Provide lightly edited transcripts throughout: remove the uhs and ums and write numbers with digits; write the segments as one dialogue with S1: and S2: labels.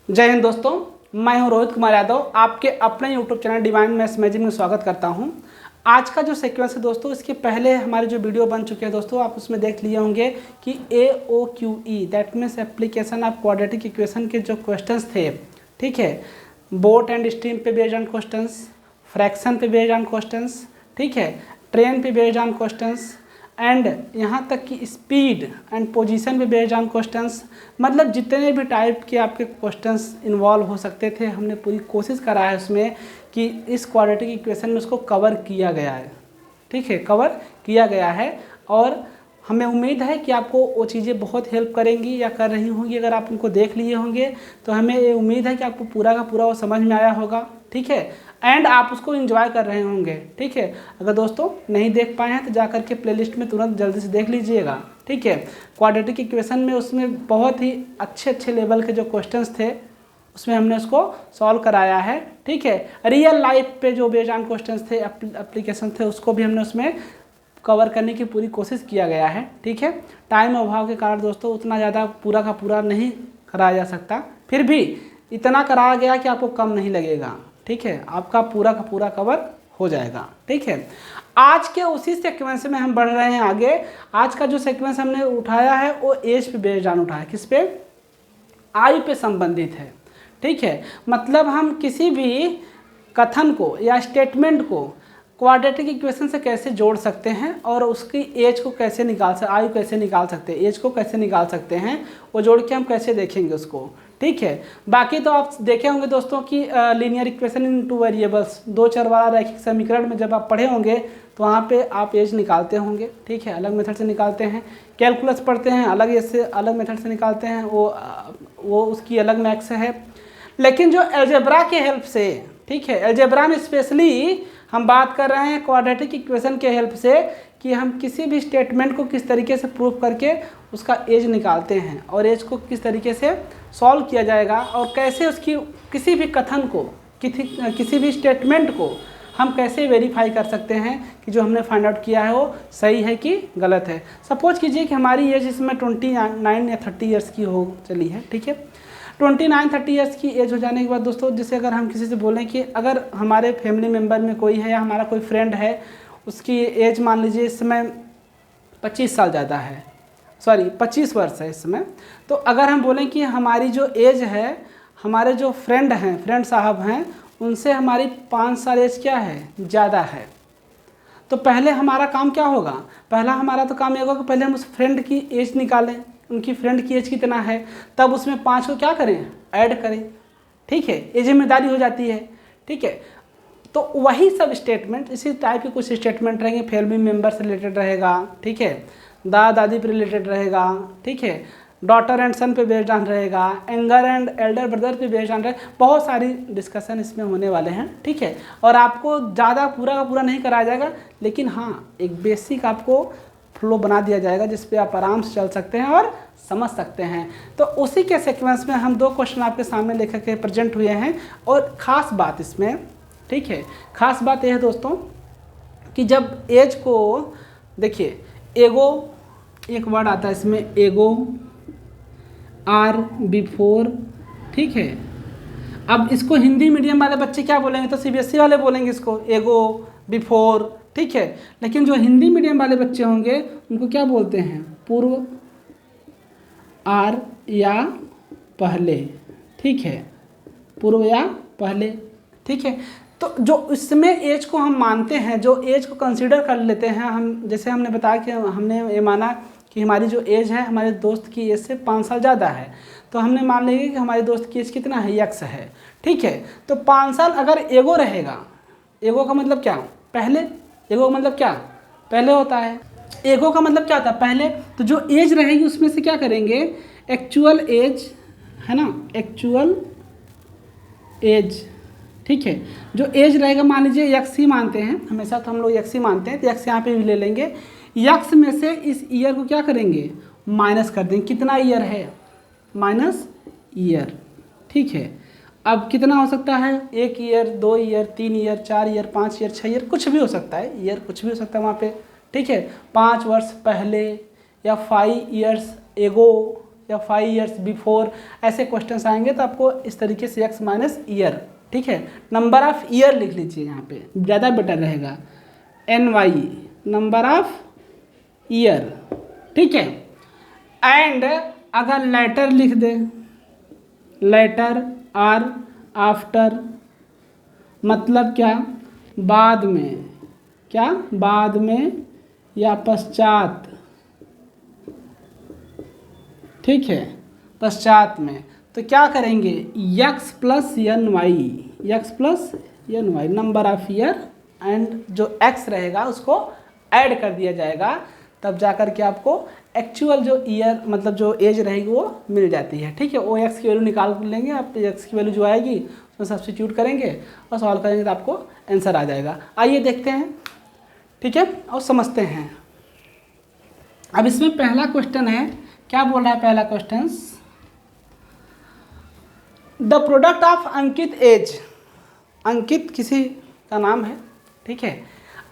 S1: जय हिंद दोस्तों, मैं हूं रोहित कुमार यादव, आपके अपने YouTube channel divine maths magic में स्वागत करता हूं। आज का जो सीक्वेंस है दोस्तों, इसके पहले हमारे जो वीडियो बन चुके हैं दोस्तों, आप उसमें देख लिए होंगे कि AOQE that means application of quadratic equation के जो क्वेश्चंस थे, ठीक है, बोट एंड स्ट्रीम पे बेस्ड ऑन क्वेश्चंस, फ्रैक्शन पे बेस्ड ऑन क्वेश्चंस, ठीक है, ट्रेन पे बेस्ड ऑन क्वेश्चंस एंड यहाँ तक कि स्पीड एंड पोजीशन पे बेस्ड ऑन क्वेश्चंस, मतलब जितने भी टाइप के आपके क्वेश्चंस इन्वॉल्व हो सकते थे, हमने पूरी कोशिश करा है उसमें कि इस क्वाड्रेटिक इक्वेशन में उसको कवर किया गया है। ठीक है, कवर किया गया है और हमें उम्मीद है कि आपको वो चीज़ें बहुत हेल्प करेंगी या कर रही होंगी। अगर आप उनको देख लिए होंगे तो हमें ये उम्मीद है कि आपको पूरा का पूरा वो समझ में आया होगा, ठीक है, एंड आप उसको एंजॉय कर रहे होंगे, ठीक है। अगर दोस्तों नहीं देख पाए हैं तो जा करके प्लेलिस्ट में तुरंत जल्दी से देख लीजिएगा, ठीक है। क्वाड्रेटिक इक्वेशन में उसमें बहुत ही अच्छे लेवल के जो क्वेश्चंस थे उसमें हमने उसको सॉल्व कराया है, ठीक है। रियल लाइफ पे जो बेस्ड ऑन क्वेश्चंस थे, एप्लीकेशन थे, उसको भी हमने उसमें कवर करने की पूरी कोशिश किया गया है, ठीक है। टाइम अभाव के कारण दोस्तों उतना ज़्यादा पूरा का पूरा नहीं कराया जा सकता, फिर भी इतना कराया गया कि आपको कम नहीं लगेगा, ठीक है, आपका पूरा का पूरा कवर हो जाएगा, ठीक है। आज के उसी सीक्वेंस में हम बढ़ रहे हैं आगे। आज का जो सीक्वेंस हमने उठाया है वो एज पे बेस्ड ऑन उठाया, किस पे? आयु पे संबंधित है, ठीक है। मतलब हम किसी भी कथन को या स्टेटमेंट को क्वाड्रेटिक इक्वेशन से कैसे जोड़ सकते हैं और उसकी एज को कैसे निकाल सकते, आयु कैसे निकाल सकते हैं, एज को कैसे निकाल सकते हैं, वो जोड़ के हम कैसे देखेंगे उसको, ठीक है। बाकी तो आप देखे होंगे दोस्तों कि linear equation in two variables, दो चर वाला रैखिक समीकरण में जब आप पढ़े होंगे तो वहाँ पे आप एज निकालते होंगे, ठीक है, अलग मेथड से निकालते हैं। कैलकुलस पढ़ते हैं, अलग ऐसे अलग मेथड से निकालते हैं, वो उसकी अलग मैथ्स है। लेकिन जो अलजेब्रा के हेल्प से, ठीक है, अलजेब्रा में स्पेशली हम बात कर रहे हैं क्वाड्रेटिक इक्वेशन के हेल्प से कि हम किसी भी स्टेटमेंट को किस तरीके से प्रूव करके उसका एज निकालते हैं और एज को किस तरीके से सॉल्व किया जाएगा और कैसे उसकी किसी भी कथन को, किसी भी स्टेटमेंट को हम कैसे वेरीफाई कर सकते हैं कि जो हमने फाइंड आउट किया है वो सही है कि गलत है। सपोज कीजिए कि हमारी एज इसमें 29 या 30 ईयर्स की हो चली है, ठीक है। 29-30 ईयर्स की एज हो जाने के बाद दोस्तों, जैसे अगर हम किसी से बोलें कि अगर हमारे फैमिली मेम्बर में कोई है या हमारा कोई फ्रेंड है, उसकी एज मान लीजिए इस समय 25 साल ज़्यादा है, सॉरी 25 वर्ष है इस समय, तो अगर हम बोलें कि हमारी जो एज है, हमारे जो फ्रेंड हैं, फ्रेंड साहब हैं, उनसे हमारी 5 साल एज क्या है, ज़्यादा है, तो पहले हमारा काम क्या होगा? पहला हमारा तो काम ये होगा कि पहले हम उस फ्रेंड की एज निकालें, उनकी फ्रेंड की एज कितना है, तब उसमें 5 को क्या करें, ऐड करें, ठीक है, ये जिम्मेदारी हो जाती है, ठीक है। तो वही सब स्टेटमेंट, इसी टाइप के कुछ स्टेटमेंट रहेंगे, फैमिली मेम्बर से रिलेटेड रहेगा, ठीक है, दादा दादी पे रिलेटेड रहेगा, ठीक है, डॉटर एंड सन पे बेस्ड ऑन रहेगा, एंगर एंड एल्डर ब्रदर पे बेस्ड ऑन रहेगा, बहुत सारी डिस्कशन इसमें होने वाले हैं, ठीक है। और आपको ज़्यादा पूरा का पूरा नहीं कराया जाएगा, लेकिन हाँ एक बेसिक आपको फ्लो बना दिया जाएगा जिस पे आप आराम से चल सकते हैं और समझ सकते हैं। तो उसी के सीक्वेंस में हम 2 क्वेश्चन आपके सामने लेकर के प्रेजेंट हुए हैं। और ख़ास बात इसमें, ठीक है, ख़ास बात यह है दोस्तों कि जब एज को देखिए, एगो एक वर्ड आता है इसमें, एगो आर बिफोर, ठीक है। अब इसको हिंदी मीडियम वाले बच्चे क्या बोलेंगे, तो CBSE वाले बोलेंगे इसको एगो बिफोर, ठीक है। लेकिन जो हिंदी मीडियम वाले बच्चे होंगे उनको क्या बोलते हैं, पूर्व, आर या पहले, ठीक है, पूर्व या पहले, ठीक है। तो जो इसमें एज को हम मानते हैं, जो एज को कंसीडर कर लेते हैं हम, जैसे हमने बताया कि हमने ये माना कि हमारी जो एज है हमारे दोस्त की एज से 5 साल ज़्यादा है, तो हमने मान लेंगे कि हमारे दोस्त की एज कितना है, x है, ठीक है। तो 5 साल अगर एगो रहेगा, एगो का मतलब क्या, पहले, एगो का मतलब क्या, पहले होता है, एगो का मतलब क्या होता है, पहले। तो जो एज रहेगी उसमें से क्या करेंगे, एक्चुअल एज है ना, एक्चुअल एज, ठीक है। जो एज रहेगा मान लीजिए x ही मानते हैं, हमेशा तो हम लोग x ही मानते हैं, तो x यहाँ पे भी ले लेंगे। x में से इस ईयर को क्या करेंगे, माइनस कर देंगे, कितना ईयर है, माइनस ईयर, ठीक है। अब कितना हो सकता है, 1 year, 2 year, 3 year, 4 year, 5 year, 6 year, कुछ भी हो सकता है, ईयर कुछ भी हो सकता है वहाँ पे, ठीक है। 5 वर्ष पहले या 5 ईयर्स एगो, या 5 ईयर्स बिफोर, ऐसे क्वेश्चन आएंगे तो आपको इस तरीके से x माइनस ईयर, ठीक है, नंबर ऑफ ईयर लिख लीजिए यहाँ पे, ज़्यादा बेटर रहेगा, NY नंबर ऑफ ईयर, ठीक है। एंड अगर लेटर लिख दे, लेटर और आफ्टर, मतलब क्या, बाद में, क्या बाद में या पश्चात, ठीक है, पश्चात में, तो क्या करेंगे x plus n y number of year, and जो x रहेगा उसको ऐड कर दिया जाएगा, तब जाकर के आपको एक्चुअल जो ईयर मतलब जो एज रहेगी वो मिल जाती है, ठीक है। वो x की वैल्यू निकाल लेंगे आप, x की वैल्यू जो आएगी उसमें सब्स्टिट्यूट करेंगे और सॉल्व करेंगे तो आपको आंसर आ जाएगा। आइए देखते हैं, ठीक है, और समझते हैं। अब इसमें पहला क्वेश्चन है, क्या बोल रहा है पहला question, the product of Ankit age, Ankit किसी का नाम है, ठीक है,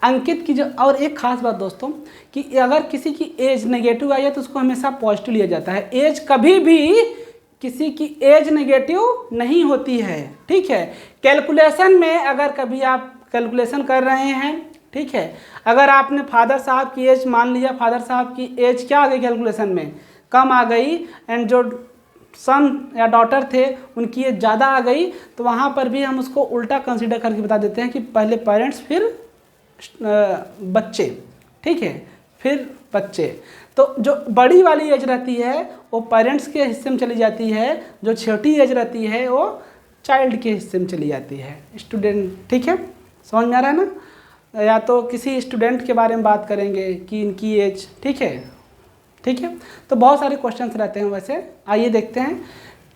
S1: अंकित की जो, और एक खास बात दोस्तों कि अगर किसी की एज नेगेटिव आई है तो उसको हमेशा पॉजिटिव लिया जाता है, एज कभी भी किसी की एज नेगेटिव नहीं होती है, ठीक है। कैलकुलेशन में अगर कभी आप कैलकुलेशन कर रहे हैं, ठीक है, अगर आपने फादर साहब की एज मान लिया, फादर साहब की एज क्या आ गई कैलकुलेशन में, कम आ गई, एंड जो सन या डॉटर थे उनकी एज ज़्यादा आ गई, तो वहाँ पर भी हम उसको उल्टा कंसीडर करके बता देते हैं कि पहले पेरेंट्स फिर बच्चे, ठीक है, फिर बच्चे। तो जो बड़ी वाली एज रहती है वो पेरेंट्स के हिस्से में चली जाती है, जो छोटी एज रहती है वो चाइल्ड के हिस्से में चली जाती है, स्टूडेंट, ठीक है, समझ में आ रहा है ना। या तो किसी स्टूडेंट के बारे में बात करेंगे कि इनकी एज, ठीक है, ठीक है, तो बहुत सारे क्वेश्चंस रहते हैं वैसे। आइए देखते हैं।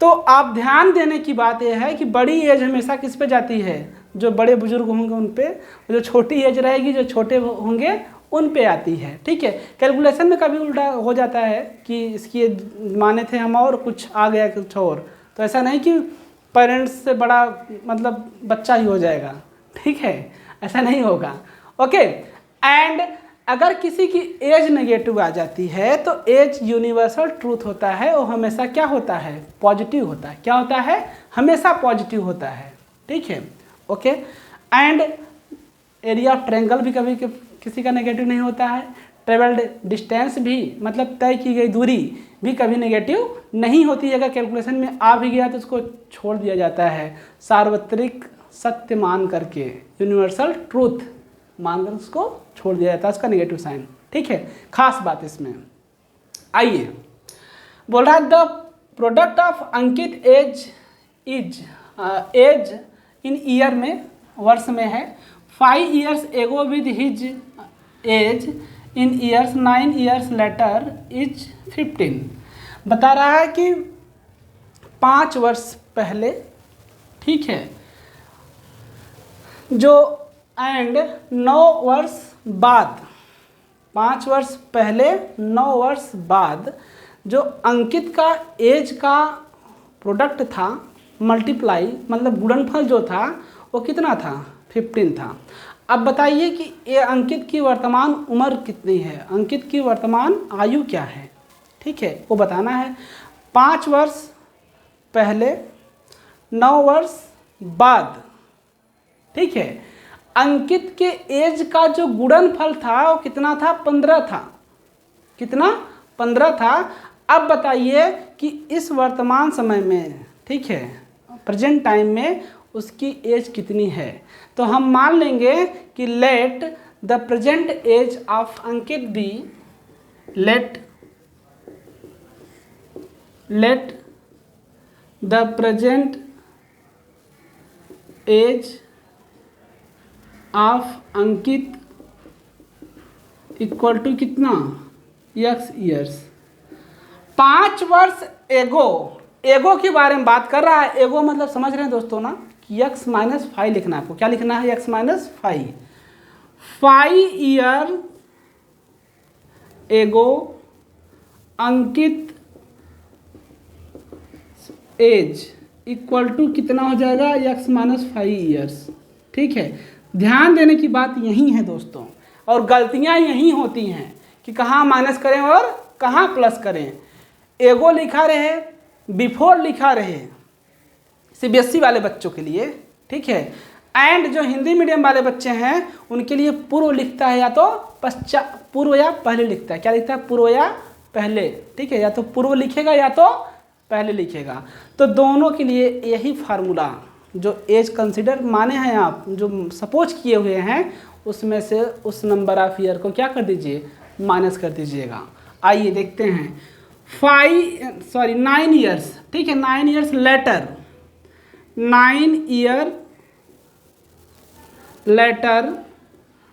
S1: तो आप ध्यान देने की बात यह है कि बड़ी एज हमेशा किस पे जाती है, जो बड़े बुजुर्ग होंगे उन पे, जो छोटी एज रहेगी जो छोटे होंगे उन पे आती है, ठीक है। कैलकुलेशन में कभी उल्टा हो जाता है कि इसकी माने थे हम और कुछ आ गया कुछ और, तो ऐसा नहीं कि पेरेंट्स से बड़ा मतलब बच्चा ही हो जाएगा, ठीक है, ऐसा नहीं होगा, ओके। एंड अगर किसी की एज नेगेटिव आ जाती है तो एज यूनिवर्सल ट्रूथ होता है, वो हमेशा क्या होता है, पॉजिटिव होता है, क्या होता है, हमेशा पॉजिटिव होता है, ठीक है, okay. And area of triangle भी कभी किसी का नेगेटिव नहीं होता है, ट्रेवल्ड डिस्टेंस भी मतलब तय की गई दूरी भी कभी नेगेटिव नहीं होती है, अगर कैलकुलेशन में आ भी गया तो उसको छोड़ दिया जाता है, सार्वत्रिक सत्य मान करके, यूनिवर्सल ट्रूथ मानकर उसको छोड़ दिया जाता है, उसका नेगेटिव साइन, ठीक है, खास बात इसमें। आइए, बोल रहा है the product of Ankit age is, age in year में, वर्ष में है, 5 years ago with his age in years, 9 years later is 15। बता रहा है कि 5 वर्ष पहले, ठीक है, जो एंड 9 वर्ष बाद, 5 वर्ष पहले 9 वर्ष बाद जो अंकित का एज का प्रोडक्ट था, मल्टीप्लाई मतलब गुणनफल जो था वो कितना था, 15 था। अब बताइए कि ये अंकित की वर्तमान उम्र कितनी है, अंकित की वर्तमान आयु क्या है, ठीक है, वो बताना है। 5 वर्ष पहले 9 वर्ष बाद, ठीक है, अंकित के एज का जो गुणनफल था वो कितना था, 15 था, कितना, 15 था। अब बताइए कि इस वर्तमान समय में, ठीक है, प्रेजेंट टाइम में उसकी एज कितनी है, तो हम मान लेंगे कि let the present age of Ankit be, let the present age of Ankit equal to कितना, x ईयर्स। 5 वर्ष एगो, एगो के बारे में बात कर रहा है, एगो मतलब समझ रहे हैं दोस्तों ना कि x माइनस 5 लिखना है आपको, क्या लिखना है, x minus 5, 5 year ago Ankit as equal to कितना हो जाएगा, x माइनस 5 ईयर्स, ठीक है। ध्यान देने की बात यही है दोस्तों, और गलतियां यही होती हैं कि कहाँ माइनस करें और कहाँ प्लस करें। एगो लिखा रहे, बिफोर लिखा रहे सीबीएसई वाले बच्चों के लिए, ठीक है। एंड जो हिंदी मीडियम वाले बच्चे हैं उनके लिए पूर्व लिखता है या तो पश्चात, पूर्व या पहले लिखता है। क्या लिखता है? पूर्व या पहले, ठीक है। या तो पूर्व लिखेगा या तो पहले लिखेगा। तो दोनों के लिए यही फार्मूला जो एज कंसिडर माने हैं आप, जो सपोज किए हुए हैं, उसमें से उस नंबर ऑफ ईयर को क्या कर दीजिए? माइनस कर दीजिएगा। आइए देखते हैं। 9 ईयर्स, ठीक है, 9 ईयर्स लेटर, 9 ईयर लेटर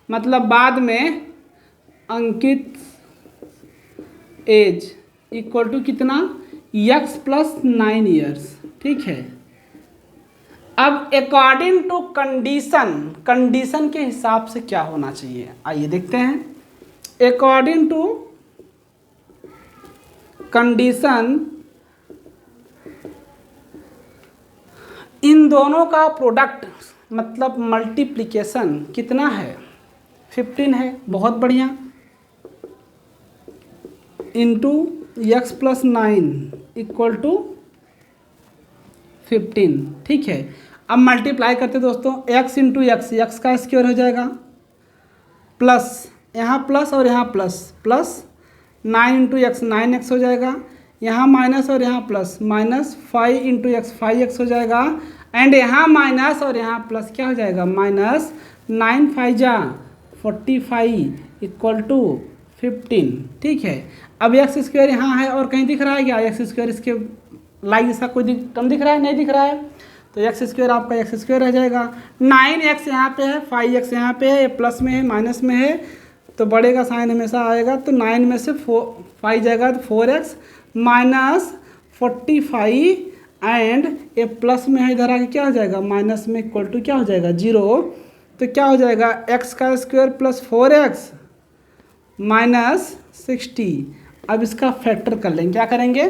S1: मतलब बाद में अंकित एज इक्वल टू कितना? x प्लस 9 ईयर्स, ठीक है। अब अकॉर्डिंग टू कंडीशन, कंडीशन के हिसाब से क्या होना चाहिए, आइए देखते हैं। अकॉर्डिंग टू कंडीशन, इन दोनों का प्रोडक्ट मतलब मल्टीप्लिकेशन कितना है? 15 है, बहुत बढ़िया। Into x plus 9 equal to 15, ठीक है। अब मल्टीप्लाई करते दोस्तों, x इंटू एक्स का स्क्वायर हो जाएगा, प्लस यहाँ प्लस और यहाँ plus, plus 9 into x 9x हो जाएगा, यहाँ माइनस और यहाँ plus, minus 5 into x 5x हो जाएगा, एंड यहाँ माइनस और यहाँ प्लस क्या हो जाएगा? माइनस 9 5 जा 45 इक्वल टू 15, ठीक है। अब एक्स स्क्वायर यहाँ है और कहीं दिख रहा है क्या? एक्स स्क्वायर इसके लाइन जैसा कोई टर्म दिख रहा है? नहीं दिख रहा है। तो एक्स स्क्वायर आपका एक्स स्क्वायर रह जाएगा। 9x यहाँ पे है, 5x यहाँ पे है, ये प्लस में है माइनस में है, तो बड़े का साइन हमेशा आएगा। तो 9 में से 5 जाएगा तो 4x माइनस 45 एंड ये प्लस में है, इधर आके क्या हो जाएगा? माइनस में इक्वल टू क्या हो जाएगा? 0। तो क्या हो जाएगा? x का स्क्वायर प्लस 4x माइनस 60। अब इसका फैक्टर कर लेंगे। क्या करेंगे?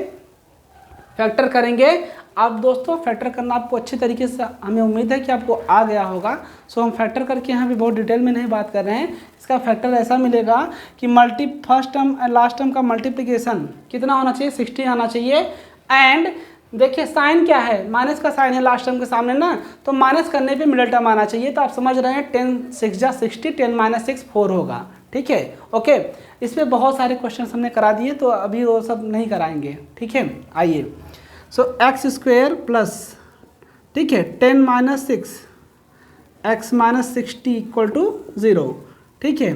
S1: फैक्टर करेंगे। अब दोस्तों फैक्टर करना आपको अच्छे तरीके से, हमें उम्मीद है कि आपको आ गया होगा। सो हम फैक्टर करके यहाँ पे बहुत डिटेल में नहीं बात कर रहे हैं। इसका फैक्टर ऐसा मिलेगा कि first term and last term का मल्टीप्लिकेशन कितना होना चाहिए? 60 आना चाहिए। एंड देखिए साइन क्या है? माइनस का साइन है लास्ट टर्म के सामने ना, तो माइनस करने पे मिडिल टर्म आना चाहिए। तो आप समझ रहे हैं 10 6 जा 60, 10 माइनस 6 4 होगा, ठीक है। ओके, इस पर बहुत सारे क्वेश्चन हमने करा दिए, तो अभी वो सब नहीं कराएंगे, ठीक है। आइए, सो एक्स स्क्वेयर प्लस, ठीक है, 10 minus 6 x minus 60 equal to 0, ठीक है।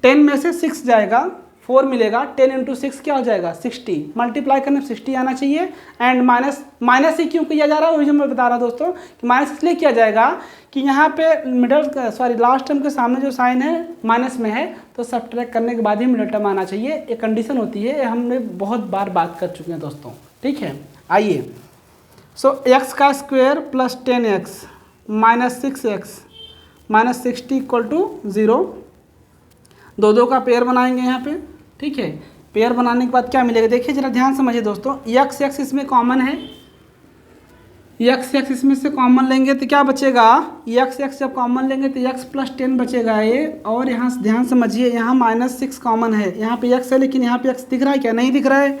S1: 10 में से 6 जाएगा, 4 मिलेगा, 10 इंटू 6 क्या हो जाएगा? 60। मल्टीप्लाई करने में 60 आना चाहिए। एंड माइनस ही क्यों किया जा रहा है? वही मैं बता रहा दोस्तों कि माइनस इसलिए किया जाएगा कि यहाँ पे लास्ट टर्म के सामने जो साइन है माइनस में है, तो सब्ट्रैक्ट करने के बाद ही मिडिल टर्म आना चाहिए। एक कंडीशन होती है, हमने बहुत बार बात कर चुके हैं दोस्तों, ठीक है। आइए, सो एक्स का square plus 10x minus 6x minus 60 equal to 0। दो का पेयर बनाएंगे यहाँ पे, ठीक है। पेयर बनाने के बाद क्या मिलेगा? देखिए जरा ध्यान समझिए दोस्तों, x इसमें कॉमन है, x इसमें से कॉमन लेंगे तो क्या बचेगा? x जब कॉमन लेंगे तो x प्लस 10 बचेगा ये। और यहाँ ध्यान समझिए, यहाँ माइनस 6 कॉमन है, यहाँ पे x है लेकिन यहाँ पे x दिख रहा है क्या? नहीं दिख रहा है।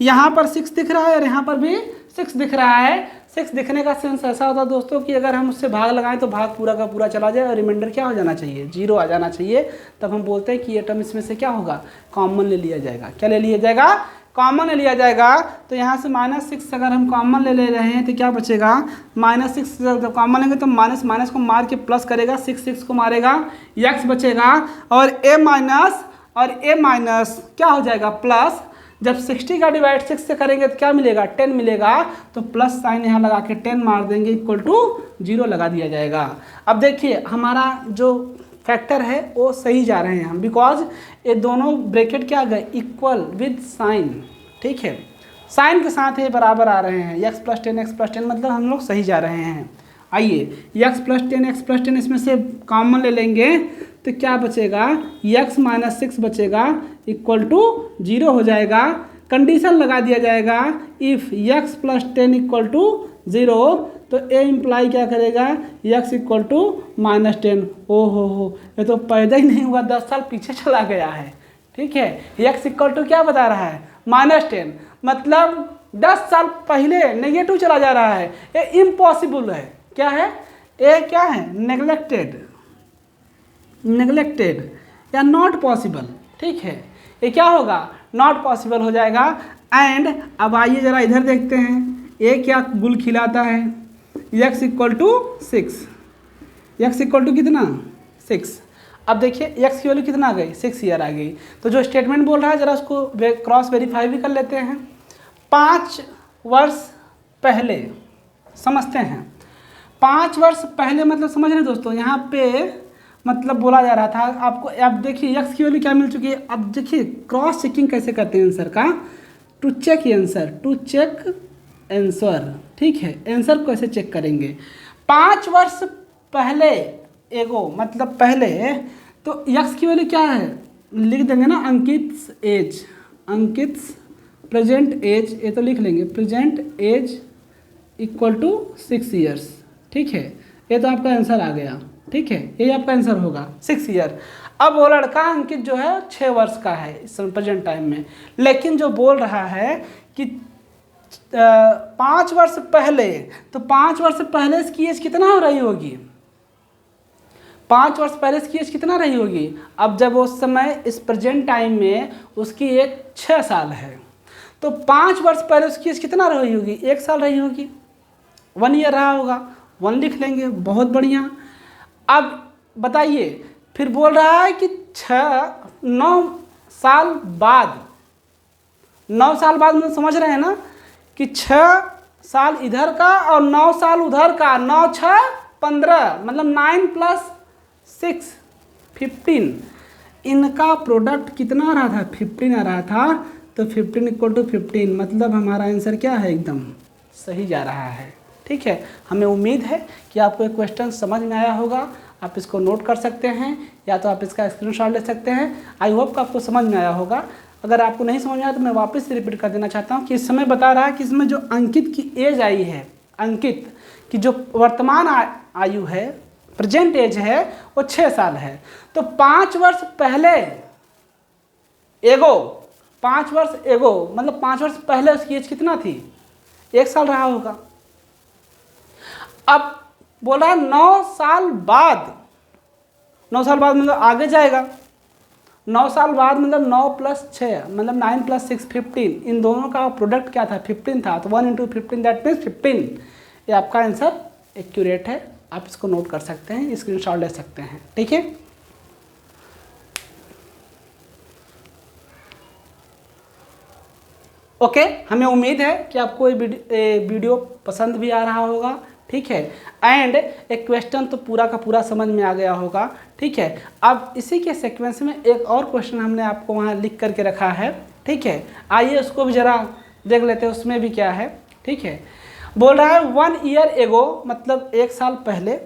S1: यहाँ पर 6 दिख रहा है और यहाँ पर भी 6 दिख रहा है। 6 दिखने का सेंस ऐसा होता है दोस्तों कि अगर हम उससे भाग लगाएं तो भाग पूरा का पूरा चला जाए और रिमाइंडर क्या हो जाना चाहिए? 0 आ जाना चाहिए। तब हम बोलते हैं कि ये टर्म इसमें से क्या होगा? कॉमन ले लिया जाएगा। क्या ले लिया जाएगा? कॉमन ले लिया जाएगा। तो यहाँ से माइनस 6 अगर हम कॉमन ले रहे हैं तो क्या बचेगा? माइनस 6 जब कॉमन लेंगे तो माइनस को मार के प्लस करेगा, 6 को मारेगा, x बचेगा और a माइनस क्या हो जाएगा? प्लस। जब 60 का डिवाइड 6 से करेंगे तो क्या मिलेगा? 10 मिलेगा। तो प्लस साइन यहाँ लगा के 10 मार देंगे, इक्वल टू 0 लगा दिया जाएगा। अब देखिए हमारा जो फैक्टर है वो सही जा रहे हैं हम, बिकॉज ये दोनों ब्रैकेट क्या गए? इक्वल विद साइन, ठीक है। साइन के साथ ये बराबर आ रहे हैं, x प्लस 10 मतलब हम लोग सही जा रहे हैं। आइए, x प्लस 10 इसमें से कॉमन ले लेंगे तो क्या बचेगा? x माइनस 6 बचेगा, इक्वल टू 0 हो जाएगा। कंडीशन लगा दिया जाएगा, if x plus 10 equal to 0, तो a इम्प्लाई क्या करेगा? x equal to minus 10। हो, ये तो पैदा ही नहीं हुआ, 10 साल पीछे चला गया है, ठीक है। x इक्वल टू क्या बता रहा है? माइनस 10। मतलब 10 साल पहले नेगेटिव चला जा रहा है, ये इम्पॉसिबल है। क्या है ये? क्या है? नेग्लेक्टेड या नॉट पॉसिबल। ठीक है, ये क्या होगा? नॉट पॉसिबल हो जाएगा। एंड अब आइए जरा इधर देखते हैं, ये क्या गुल खिलाता है? x equal to 6, x equal to कितना? 6। अब देखिए x की वैल्यू कितना आ गई? 6 ईयर आ गई। तो जो स्टेटमेंट बोल रहा है जरा उसको क्रॉस वेरीफाई भी कर लेते हैं। 5 वर्ष पहले, समझते हैं 5 वर्ष पहले मतलब समझ रहे हैं दोस्तों, यहाँ पे मतलब बोला जा रहा था आपको। अब देखिए x की वैल्यू क्या मिल चुकी है। अब देखिए क्रॉस चेकिंग कैसे करते हैं आंसर का, टू चेक आंसर। ठीक है, आंसर को कैसे चेक करेंगे? 5 वर्ष पहले एगो मतलब पहले, तो x की वैल्यू क्या है लिख देंगे ना, अंकित प्रेजेंट एज, ये तो लिख लेंगे present age equal to 6 years. ठीक है, ये तो आपका आंसर आ गया। ठीक है, यही आपका आंसर होगा 6 ईयर। अब वो लड़का अंकित जो है 6 वर्ष का है इस समय प्रेजेंट टाइम में, लेकिन जो बोल रहा है कि 5 वर्ष पहले, तो 5 वर्ष पहले इसकी एज कितना हो रही होगी? 5 वर्ष पहले इसकी एज कितना रही होगी? अब जब उस समय इस प्रेजेंट टाइम में उसकी एज 6 साल है, तो 5 वर्ष पहले उसकी एज कितना रही होगी? 1 साल रही होगी, 1 ईयर रहा होगा, 1 लिख लेंगे। बहुत बढ़िया। अब बताइए, फिर बोल रहा है कि 9 साल बाद, 9 साल बाद मतलब समझ रहे हैं ना कि 6 साल इधर का और 9 साल उधर का, 9 6 15 मतलब 9 + 6 15, इनका प्रोडक्ट कितना आ रहा था? 15 आ रहा था। तो 15 इक्वल टू 15 मतलब हमारा आंसर क्या है? एकदम सही जा रहा है। ठीक है, हमें उम्मीद है कि आपको एक क्वेश्चन समझ में आया होगा। आप इसको नोट कर सकते हैं या तो आप इसका स्क्रीनशॉट ले सकते हैं। आई होप कि आपको समझ में आया होगा। अगर आपको नहीं समझ में आया तो मैं वापस रिपीट कर देना चाहता हूँ कि इस समय बता रहा है कि इसमें जो अंकित की एज आई है, अंकित की जो वर्तमान आयु है, प्रेजेंट एज है, वो 6 साल है। तो 5 वर्ष पहले एगो, 5 वर्ष एगो मतलब 5 वर्ष पहले उसकी एज कितना थी? 1 साल रहा होगा। अब बोल रहा है 9 साल बाद, 9 साल बाद मतलब आगे जाएगा। 9 साल बाद मतलब 9 + 6 मतलब 9 + 6 15, इन दोनों का प्रोडक्ट क्या था? 15 था। तो 1 × 15 दैट मीन्स 15। ये आपका आंसर एक्यूरेट है। आप इसको नोट कर सकते हैं, स्क्रीनशॉट ले सकते हैं। ठीक है, ओके। हमें उम्मीद है कि आपको ये वीडियो पसंद भी आ रहा होगा। ठीक है, एंड एक क्वेश्चन तो पूरा का पूरा समझ में आ गया होगा। ठीक है, अब इसी के सीक्वेंस में एक और क्वेश्चन हमने आपको वहाँ लिख करके रखा है। ठीक है, आइए उसको भी ज़रा देख लेते हैं उसमें भी क्या है। ठीक है, बोल रहा है 1 ईयर एगो मतलब 1 साल पहले।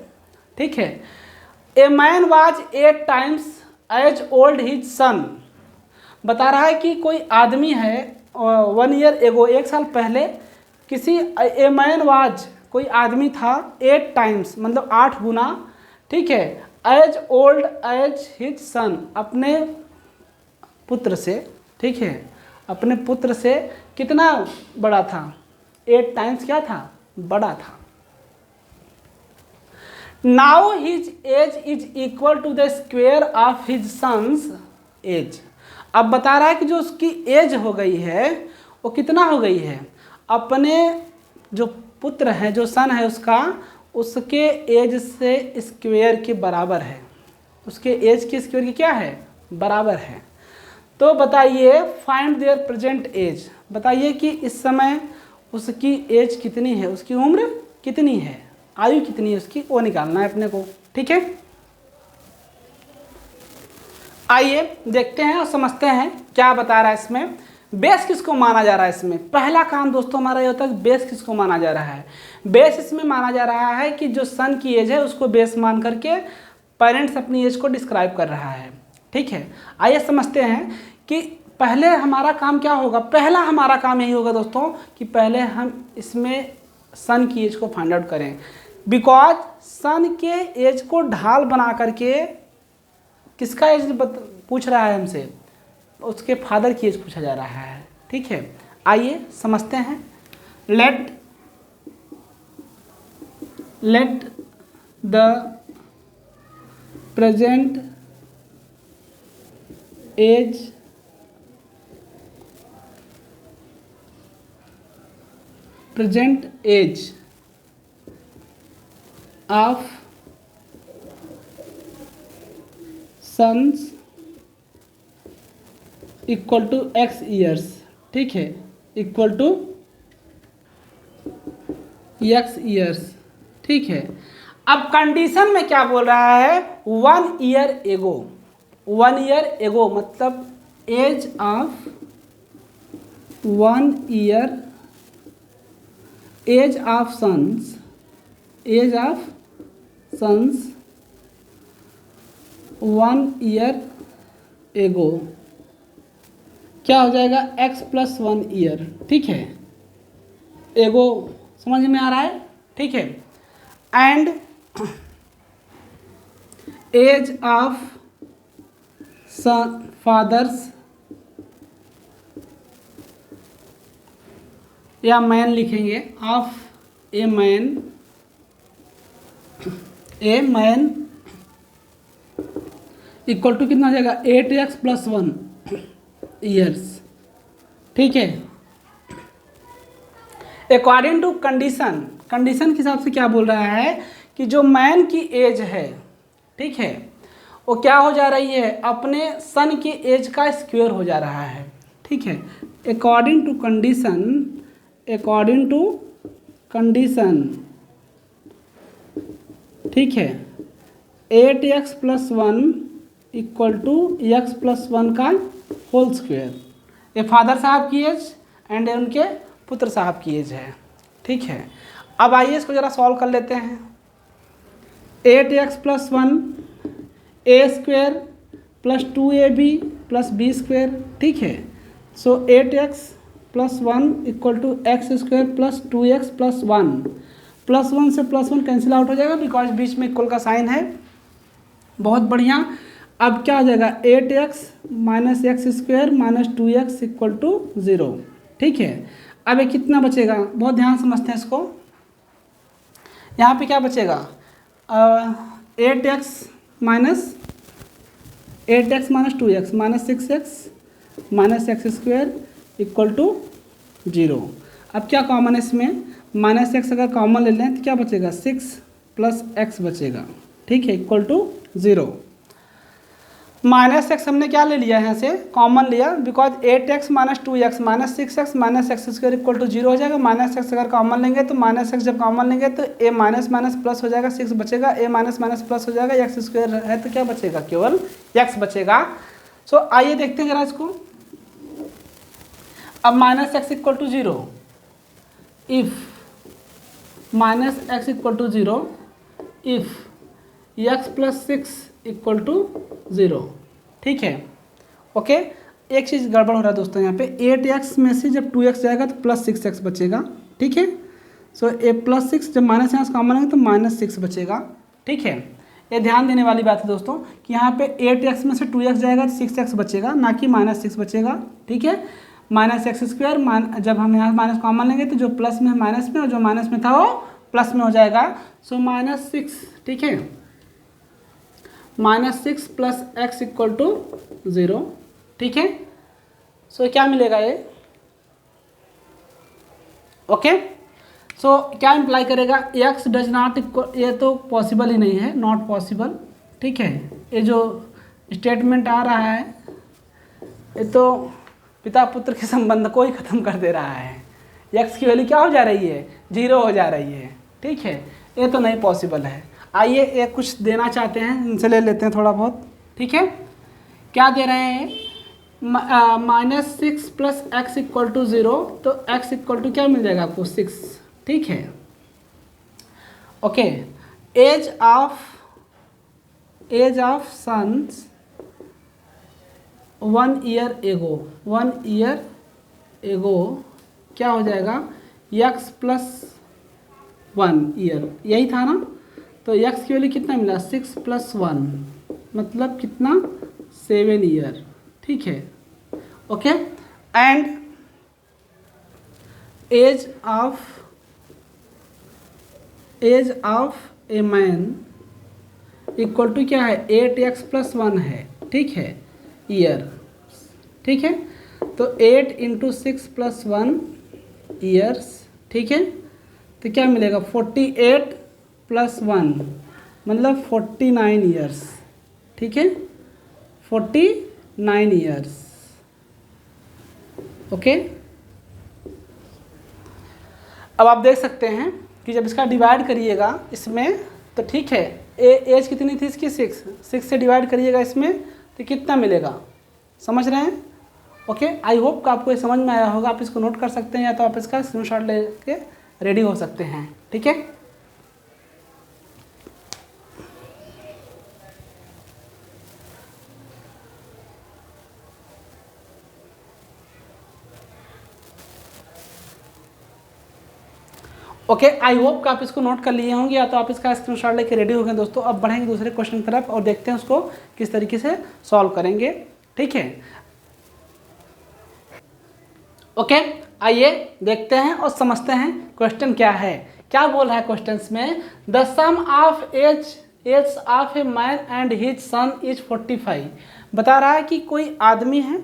S1: ठीक है, a man was 8 times as old his son. बता रहा है कि कोई आदमी है 1 ईयर एगो 1 साल पहले, किसी ए मैन वाज कोई आदमी था 8 टाइम्स मतलब 8 गुना। ठीक है, as old as his son अपने पुत्र से। ठीक है, अपने पुत्र से कितना बड़ा था? 8 टाइम्स क्या था? बड़ा था। Now his age is equal to the square of his son's age. अब बता रहा है कि जो उसकी एज हो गई है वो कितना हो गई है? अपने जो पुत्र है, जो सन है उसका, उसके एज से स्क्वायर के बराबर है। उसके एज के स्क्वायर की क्या है? बराबर है। तो बताइए फाइंड देयर प्रेजेंट एज। बताइए कि इस समय उसकी एज कितनी है, उसकी उम्र कितनी है, आयु कितनी है उसकी, वो निकालना है अपने को। ठीक है, आइए देखते हैं और समझते हैं क्या बता रहा है इसमें। बेस किसको माना जा रहा है इसमें? पहला काम दोस्तों हमारा ये होता है बेस किसको माना जा रहा है। बेस इसमें माना जा रहा है कि जो सन की एज है उसको बेस मान करके पेरेंट्स अपनी एज को डिस्क्राइब कर रहा है। ठीक है, आइए समझते हैं कि पहले हमारा काम क्या होगा। पहला हमारा काम यही होगा दोस्तों कि पहले हम इसमें सन की एज को फाइंड आउट करें, बिकॉज सन के एज को ढाल बना करके किसका एज पूछ रहा है हमसे? उसके फादर की एज पूछा जा रहा है। ठीक है, आइए समझते हैं। Let the present age of son's equal to x years, ठीक है, इक्वल टू एक्स ईयर्स, ठीक है। अब कंडीशन में क्या बोल रहा है, 1 ईयर एगो, 1 ईयर एगो मतलब age of 1 year, age of son's 1 year ago क्या हो जाएगा, x प्लस 1 ईयर, ठीक है। एगो समझ में आ रहा है, ठीक है। एंड एज ऑफ फादर्स या मैन लिखेंगे, of a man equal to कितना हो जाएगा, 8x प्लस 1 ईयर्स, ठीक है। अकॉर्डिंग टू कंडीशन के हिसाब से क्या बोल रहा है कि जो मैन की एज है, ठीक है, वो क्या हो जा रही है, अपने सन की एज का स्क्वायर हो जा रहा है, ठीक है। अकॉर्डिंग टू कंडीशन, ठीक है, 8x plus 1 equal to x plus 1 का होल स्क्वायर। ये फादर साहब की एज एंड उनके पुत्र साहब की एज है, ठीक है। अब आइए इसको ज़रा सॉल्व कर लेते हैं। 8x plus 1 a square plus 2ab plus b square, ठीक है। So 8x plus 1 equal to x square plus 2x plus 1, plus 1 से प्लस 1 कैंसिल आउट हो जाएगा बिकॉज बीच में इक्वल का साइन है। बहुत बढ़िया। अब क्या हो जाएगा, 8x minus x square minus 2x equal to 0, ठीक है। अब ये कितना बचेगा, बहुत ध्यान समझते हैं इसको। यहाँ पे क्या बचेगा, 8x minus 2x minus 6x minus x square equal to 0। अब क्या कॉमन है इसमें, माइनस एक्स अगर कॉमन ले लें तो क्या बचेगा, 6 प्लस एक्स बचेगा, ठीक है, इक्वल टू 0। माइनस एक्स हमने क्या ले लिया है, यहाँ से कॉमन लिया because 8x minus 2x minus 6x minus x square equal to 0 हो जाएगा। माइनस एक्स अगर कॉमन लेंगे तो माइनस एक्स जब कॉमन लेंगे तो a माइनस माइनस प्लस हो जाएगा, 6 बचेगा, a माइनस माइनस प्लस हो जाएगा, एक्स स्क्वायर है तो क्या बचेगा, केवल x बचेगा। सो आइए देखते हैं जरा इसको। अब minus x equal to 0, if minus x equal to 0 if x plus 6 equal to 0, ठीक है, ओके। एक चीज़ गड़बड़ हो रहा है दोस्तों, यहाँ पे 8x में से जब 2x जाएगा तो प्लस 6x बचेगा, ठीक है। सो ए प्लस 6 जब माइनस यहाँ से कॉमन है तो माइनस 6 बचेगा, ठीक है। ये ध्यान देने वाली बात है दोस्तों कि यहाँ पे 8x में से 2x जाएगा तो 6x बचेगा, ना कि माइनस 6 बचेगा, ठीक है। माइनस एक्स स्क्वायर जब हम यहाँ माइनस कॉमन लेंगे तो जो प्लस में माइनस में और जो माइनस में था वो प्लस में हो जाएगा। सो माइनस 6, ठीक है, minus 6 plus x equal to 0, ठीक है। सो क्या मिलेगा ये, ओके। सो क्या इम्प्लाई करेगा, एक्स डज नॉट इक्वल, ये तो पॉसिबल ही नहीं है, नॉट पॉसिबल, ठीक है। ये जो स्टेटमेंट आ रहा है ये तो पिता पुत्र के संबंध को ही ख़त्म कर दे रहा है। एक्स की वैल्यू क्या हो जा रही है, 0 हो जा रही है, ठीक है। ये तो नहीं पॉसिबल है। आइए एक कुछ देना चाहते हैं, इनसे ले लेते हैं थोड़ा बहुत, ठीक है। क्या दे रहे हैं, minus 6 plus x equal to 0, तो एक्स इक्वल टू क्या मिल जाएगा आपको, 6, ठीक है, okay. Age of son's 1 year ago क्या हो जाएगा, x प्लस 1 ईयर, यही था ना। तो x की वैल्यू कितना मिला, 6 प्लस 1 मतलब कितना, 7 ईयर, ठीक है, okay. And age of a man equal to क्या है 8x+1 है, ठीक है, ईयर, ठीक है। तो 8 × 6+1 ईयर्स, ठीक है। तो क्या मिलेगा 48+1 मतलब 49 ईयर्स, ठीक है, 49 ईयर्स, ओके। अब आप देख सकते हैं कि जब इसका डिवाइड करिएगा इसमें तो ठीक है, एज कितनी थी इसकी 6 से डिवाइड करिएगा इसमें तो कितना मिलेगा, समझ रहे हैं, ओके। आई होप कि आपको ये समझ में आया होगा। आप इसको नोट कर सकते हैं या तो आप इसका स्क्रीनशॉट लेके रेडी हो सकते हैं, ठीक है। ओके, आई होप कि आप इसको नोट कर लिए होंगे या तो आप इसका स्क्रीनशॉट लेके रेडी हो गए दोस्तों। अब बढ़ेंगे दूसरे क्वेश्चन की तरफ और देखते हैं उसको किस तरीके से सॉल्व करेंगे, ठीक है। ओके, आइए देखते हैं और समझते हैं क्वेश्चन क्या है। क्या बोल रहा है क्वेश्चन में, the sum of age of a man and his son is 45। बता रहा है कि कोई आदमी है,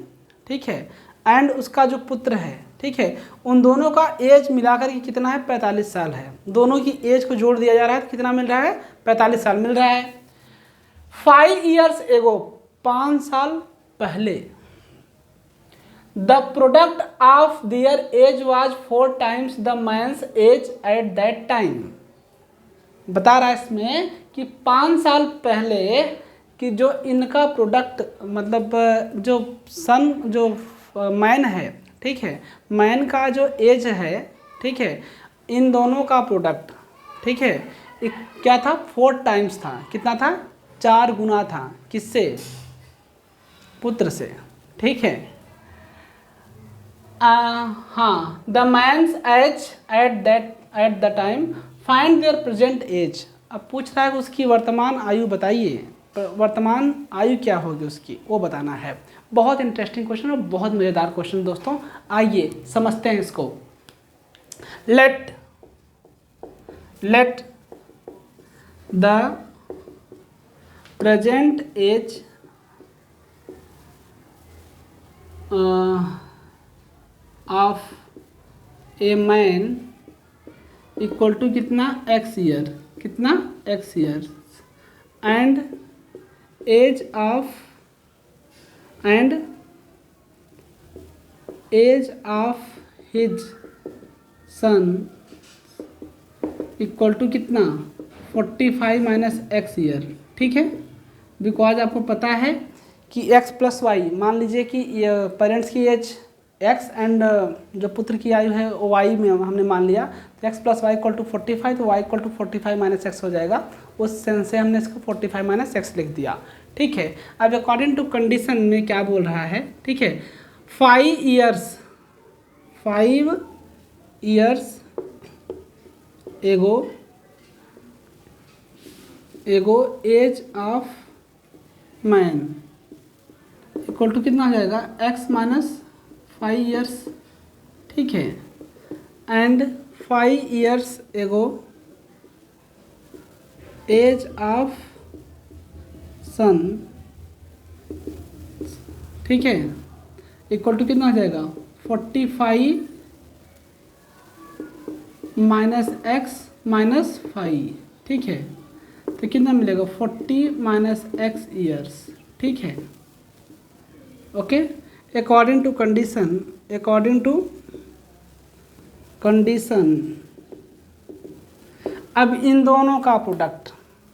S1: ठीक है, एंड उसका जो पुत्र है, ठीक है, उन दोनों का एज मिलाकर के कितना है 45 साल है। दोनों की एज को जोड़ दिया जा रहा है तो कितना मिल रहा है 45 साल मिल रहा है। 5 years एगो 5 साल पहले the product of their age was 4 times the man's age at that time. बता रहा है इसमें कि 5 साल पहले कि जो इनका प्रोडक्ट मतलब जो सन जो मैन है, ठीक है, मैन का जो एज है, ठीक है, इन दोनों का प्रोडक्ट, ठीक है, क्या था 4 times था, कितना था 4 गुना था, किससे, पुत्र से, ठीक है। हाँ, the man's age at the time find their present age. अब पूछ रहा है कि उसकी वर्तमान आयु बताइए, वर्तमान आयु क्या होगी उसकी, वो बताना है। बहुत इंटरेस्टिंग क्वेश्चन और बहुत मज़ेदार क्वेश्चन दोस्तों, आइए समझते हैं इसको। Let the present age of a man equal to कितना x ईयर, कितना x year, and age of his son equal to कितना 45 - x ईयर, ठीक है। बिकॉज आपको पता है कि x + y, मान लीजिए कि पेरेंट्स की एज x एंड जो पुत्र की आयु है वो y में हमने मान लिया, तो x + y = 45, तो y = 45 - x हो जाएगा। उस सेंस से हमने इसको 45 - x लिख दिया, ठीक है। अब अकॉर्डिंग टू कंडीशन में क्या बोल रहा है, ठीक है, 5 years ago age of man equal to कितना हो जाएगा x - 5 years, ठीक है, एंड 5 years ago age of son, ठीक है, इक्वल टू कितना हो जाएगा 45 - x - 5, ठीक है। तो कितना मिलेगा 40 - x ईयर्स, ठीक है, ओके। अकॉर्डिंग टू कंडीशन अब इन दोनों का प्रोडक्ट,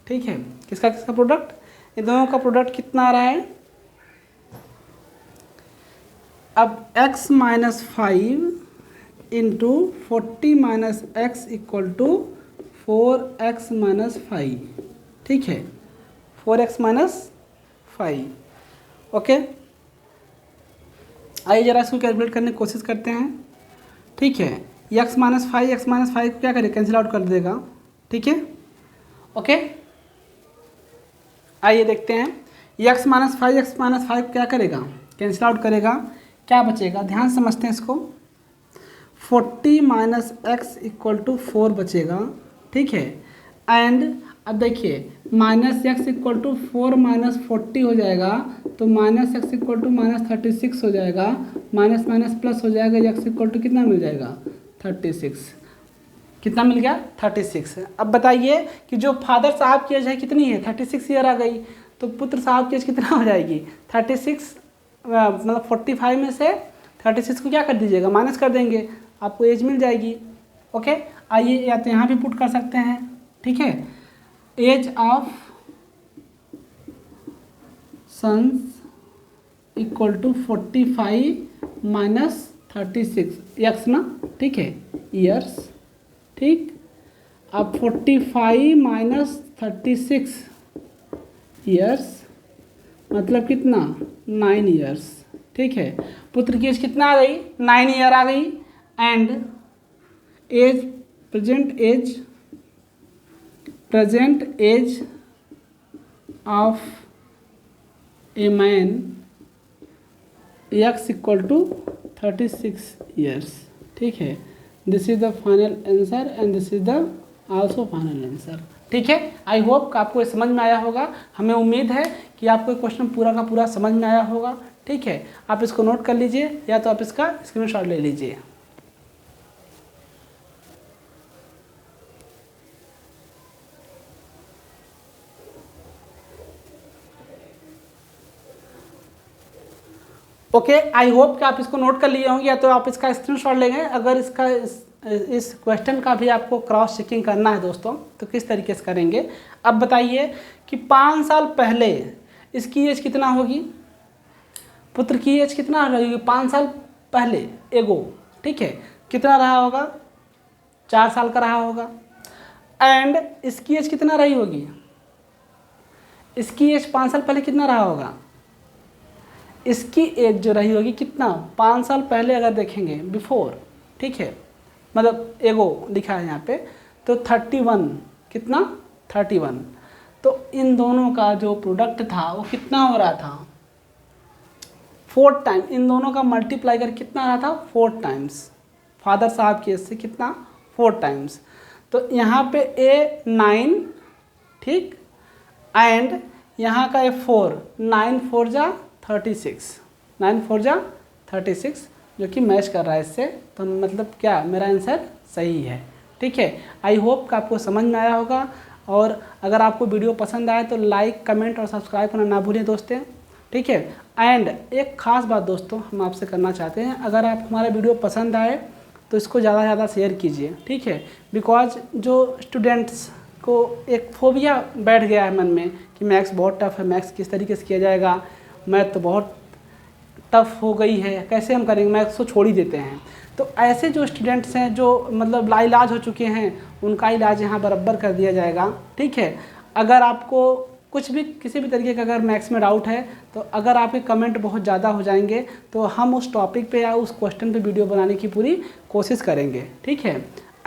S1: ठीक है, किसका प्रोडक्ट, इन दोनों का प्रोडक्ट कितना आ रहा है। अब x - 5 × 40 - x = 4x - 5, ठीक है, 4x - 5, ओके। आइए जरा इसको कैलकुलेट करने की कोशिश करते हैं, ठीक है। x - 5 को क्या करें, कैंसिल आउट कर देगा, ठीक है, ओके। आइए देखते हैं x - 5 क्या करेगा, कैंसिल आउट करेगा, क्या बचेगा, ध्यान समझते हैं इसको। 40 माइनस एक्स इक्वल टू 4 बचेगा, ठीक है। एंड अब देखिए minus x equal to 4 minus 40 हो जाएगा, तो minus x equal to minus 36 हो जाएगा, माइनस माइनस प्लस हो जाएगा, एक्स इक्वल टू कितना मिल जाएगा 36। कितना मिल गया 36। अब बताइए कि जो फादर साहब की एज है कितनी है 36 ईयर आ गई, तो पुत्र साहब की एज कितना हो जाएगी 36, मतलब 45 में से 36 को क्या कर दीजिएगा माइनस कर देंगे, आपको एज मिल जाएगी। ओके, आइए या तो यहाँ भी पुट कर सकते हैं, ठीक है। Age of son's equal to 45 minus 36 x ना, ठीक है, ईयर्स, ठीक। अब 45 माइनस 36 ईयर्स मतलब कितना 9 ईयर्स, ठीक है। पुत्र की एज कितना आ गई 9 ईयर आ गई। And age present age of a man x equal to 36 years, ठीक है। This is the final answer and this is the also final answer, ठीक है। आई होप कि आपको ये समझ में आया होगा। हमें उम्मीद है कि आपको ये क्वेश्चन पूरा का पूरा समझ में आया होगा, ठीक है। आप इसको नोट कर लीजिए या तो आप इसका स्क्रीनशॉट ले लीजिए। ओके, आई होप कि आप इसको नोट कर लिए होंगे या तो आप इसका स्क्रीनशॉट लेंगे। अगर इसका इस क्वेश्चन का भी आपको क्रॉस चेकिंग करना है दोस्तों तो किस तरीके से करेंगे। अब बताइए कि 5 साल पहले इसकी एज कितना होगी, पुत्र की एज कितना रहेगी 5 साल पहले एगो, ठीक है, कितना रहा होगा 4 साल का रहा होगा। एंड इसकी एज कितना रही होगी, इसकी एज 5 साल पहले कितना रहा होगा, इसकी एज जो रही होगी कितना 5 साल पहले अगर देखेंगे बिफोर, ठीक है, मतलब एगो लिखा है यहाँ पे, तो 31, कितना 31। तो इन दोनों का जो प्रोडक्ट था वो कितना हो रहा था 4 टाइम, इन दोनों का मल्टीप्लाई कर कितना रहा था 4 टाइम्स, फादर साहब की एज से कितना 4 टाइम्स। तो यहाँ पे ए 9, ठीक, एंड यहाँ का ए 4, 9 4 जा 36, 9 4 जा 36, जो कि मैच कर रहा है इससे, तो मतलब क्या मेरा आंसर सही है, ठीक है। आई होप कि आपको समझ में आया होगा। और अगर आपको वीडियो पसंद आए तो लाइक कमेंट और सब्सक्राइब करना ना भूलें दोस्तों, ठीक है। एंड एक ख़ास बात दोस्तों हम आपसे करना चाहते हैं, अगर आप हमारा वीडियो पसंद आए तो इसको ज़्यादा से ज़्यादा शेयर कीजिए, ठीक है। बिकॉज जो स्टूडेंट्स को एक फोबिया बैठ गया है मन में कि मैथ्स बहुत टफ है, मैथ्स किस तरीके से किया जाएगा, मैथ तो बहुत टफ हो गई है, कैसे हम करेंगे, मैथ्स को छोड़ ही देते हैं। तो ऐसे जो स्टूडेंट्स हैं जो मतलब लाइलाज हो चुके हैं उनका इलाज यहाँ बराबर कर दिया जाएगा, ठीक है। अगर आपको कुछ भी किसी भी तरीके का अगर मैथ्स में डाउट है तो अगर आपके कमेंट बहुत ज़्यादा हो जाएंगे तो हम उस टॉपिक पे या उस क्वेश्चन पे वीडियो बनाने की पूरी कोशिश करेंगे, ठीक है।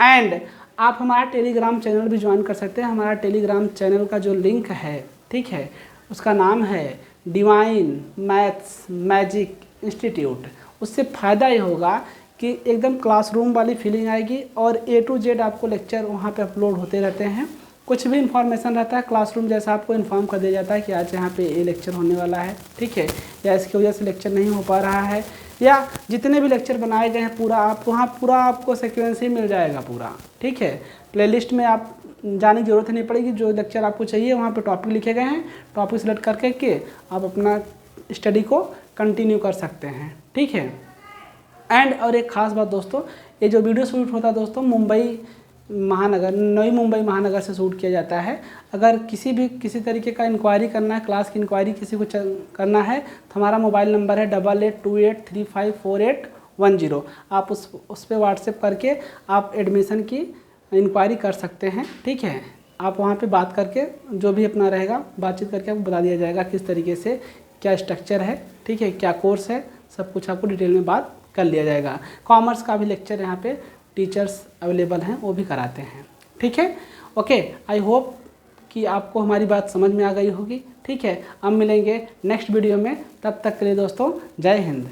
S1: एंड आप हमारा टेलीग्राम चैनल भी ज्वाइन कर सकते हैं। हमारा टेलीग्राम चैनल का जो लिंक है, ठीक है, उसका नाम है डिवाइन मैथ्स मैजिक इंस्टीट्यूट। उससे फ़ायदा ये होगा कि एकदम क्लासरूम वाली फीलिंग आएगी और A to Z आपको लेक्चर वहाँ पे अपलोड होते रहते हैं। कुछ भी इन्फॉर्मेशन रहता है क्लासरूम जैसा आपको इन्फॉर्म कर दिया जाता है कि आज यहाँ पे ये लेक्चर होने वाला है, ठीक है, या इसकी वजह से लेक्चर नहीं हो पा रहा है, या जितने भी लेक्चर बनाए गए हैं पूरा आप वहाँ पूरा आपको सीक्वेंस ही मिल जाएगा पूरा, ठीक है। प्लेलिस्ट में आप जाने की ज़रूरत नहीं पड़ेगी, जो लेक्चर आपको चाहिए वहाँ पे टॉपिक लिखे गए हैं, टॉपिक सेलेक्ट करके आप अपना स्टडी को कंटिन्यू कर सकते हैं, ठीक है। एंड और एक ख़ास बात दोस्तों, ये जो वीडियो शूट होता है दोस्तों मुंबई महानगर, नई मुंबई महानगर से शूट किया जाता है। अगर किसी तरीके का इंक्वायरी करना है, क्लास की इंक्वायरी किसी को करना है तो हमारा मोबाइल नंबर है 8828354810। आप उस पर व्हाट्सएप करके आप एडमिशन की इंक्वायरी कर सकते हैं, ठीक है। आप वहाँ पे बात करके जो भी अपना रहेगा बातचीत करके आपको बता दिया जाएगा किस तरीके से क्या स्ट्रक्चर है, ठीक है, क्या कोर्स है, सब कुछ आपको डिटेल में बात कर लिया जाएगा। कॉमर्स का भी लेक्चर यहाँ पे टीचर्स अवेलेबल हैं, वो भी कराते हैं, ठीक है। ओके, आई होप कि आपको हमारी बात समझ में आ गई होगी, ठीक है। अब मिलेंगे नेक्स्ट वीडियो में, तब तक के लिए दोस्तों जय हिंद।